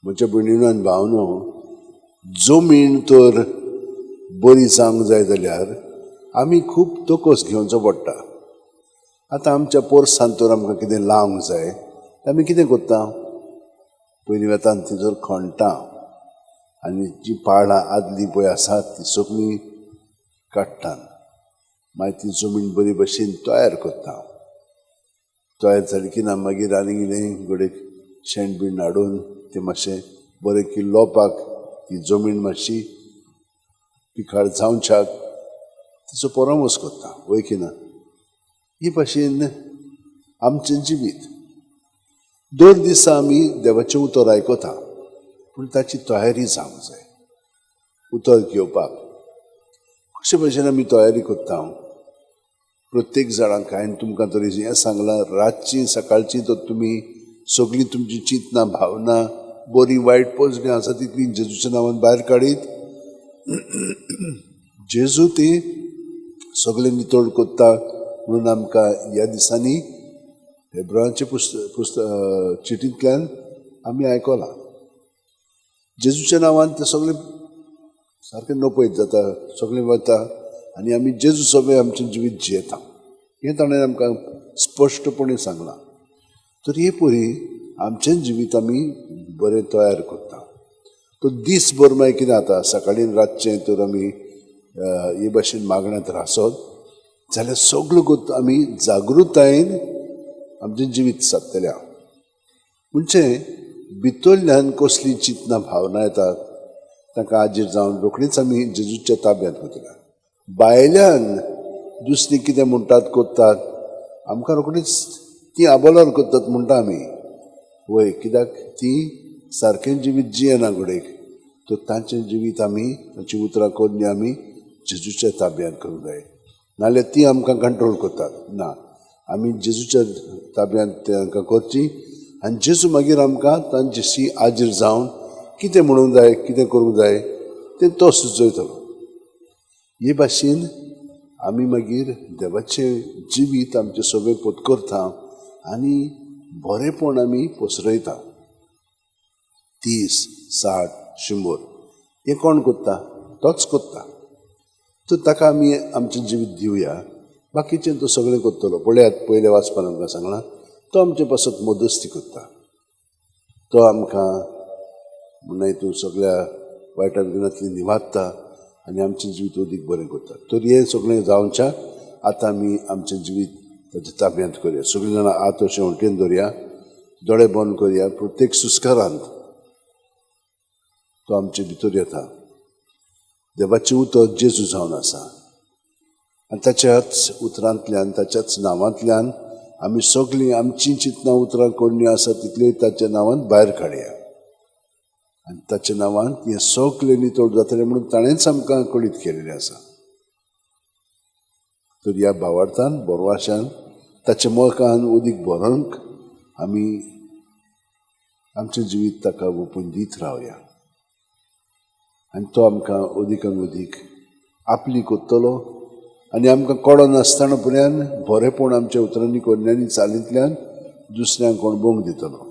म्हज्या भयणीनो आनी भावनो, जमीन तर बरी जावंक जाय जाल्यार आमी खूब तोकोस घेवचो पडटा. आतां आमच्या पोरसांत तर आमकां कितें लावंक जाय तें आमी कितें करता? पयलीं वेतान तिजोर खणटा आनी जी पाडां आदली पळय आसात ती सगळीं काडटा. मागीर ती जमीन बरी भशेन तयार करता. तयार जाली की ना मागीर आनी कितें गोडेक शेण बीण हाडून तें मातशें बरें की लोपाक ती जमीन मातशी पिकाळ जावच्याक तिचो परामर्श करता, वय की ना. ही भाशेन आमचें जिवीत. 2 दिसां आमी देवाचें उतर आयकता, पूण ताची तयारी जावंक जाय उतर घेवपाक. कशे भशेन आमी तयारी करता? प्रत्येक जाणांक हांवें तुमकां तरी हें सांगलां, रातची सकाळची तर तुमी सगळीं तुमची चिंतना भावना बरी वायट पळय कितें आसा तितली जेजूच्या नांवान भायर काडीत. जेजू ती सगळें नितळ करता म्हणून आमकां ह्या दिसांनी हेब्रावाचे चिटींतल्यान आमी आयकलां. जेजूच्या नांवान तें सगळें सारकें नपयत जाता, सगळें वता आनी आमी जेजू सगळें आमचें जिवीत जियेता. हें ताणें आमकां स्पश्टपणे सांगलां. तर हे परी आमचें जिवीत आमी बरें तयार करता. तो दीसभर मागीर कितें जाता, सकाळीं रातचें तर आमी हे भाशेन मागण्यांत रासत जाल्यार सगळ्यो गोश्टी आमी जागृतायेन आमचें जिवीत सादतलें. म्हणजे भितरल्यान कसली चिंतना भावना येतात ताका हाजीर जावन रोखडीच आमी जेजूच्या ताब्यांत वतल्या. भायल्यान दुसरीं कितें म्हणटात करतात आमकां रोखडीच ती आबोलार करतात म्हणटा आमी, वय कित्याक ती सारकें जिवीत जियेना घोडेक. तर तांचें जिवीत आमी तांची उतरां करून आमी जेजूच्या ताब्यांत करूंक जाय. नाजाल्यार ती आमकां कंट्रोल करतात. ना, आमी जेजूच्या ताब्यांत तांकां करची आनी जेजू मागीर आमकां तांचेशी हाजीर जावन कितें म्हणूंक जाय, कितें करूंक जाय तें तो सुचयतलो. हे भाशेन आमी मागीर देवाचें जिवीत आमचें सगळें पत्करता आनी बरेंपण आमी पसरयता. 30, 60, 100 हें कोण करता? तोच करता. तर ताका आमी आमचें जिवीत दिवया. बाकीचें तो सगळें करतलो. पळयात पयल्या वाचपान आमकां सांगलां, तो आमचे पासत मदस्ती करता. तो आमकां म्हणना हितून सगळ्या वायटा विघ्नांतली निवारता आनी आमचें जिवीत अदीक बरें करता. तर हें सगळें जावच्या आतां आमी आमचें जिवीत ताच्या ताब्यांत करया. सगळीं जाणां हात अशें वटेन धरया, दोळे बंद करया. प्रत्येक सुस्कारांत तो आमचे भितर येता. देवाचें उतर जेजू जावन आसा आनी ताच्याच उतरांतल्यान ताच्याच नांवांतल्यान आमी सगळीं आमचीं चिंतना उतरां कोणी आसा तितली ताच्या नांवान भायर काडया आनी ताच्या नांवान हें सगळें नितळ जातलें म्हणून ताणेंच आमकां कळीत केलेलें आसा. तर ह्या भावार्थान बोरवाश्यान ताच्या मोगान उदीक भरोंक आमी आमचें जिवीत ताका ओपून दीत रावया आनी तो आमकां अदीकान अदीक आपली करतलो आनी आमकां कळो नासतना पर्यंत बरेंपण आमच्या उतरांनी कोन्यांनी चालींतल्यान दुसऱ्यांक अणभवूंक दितलो.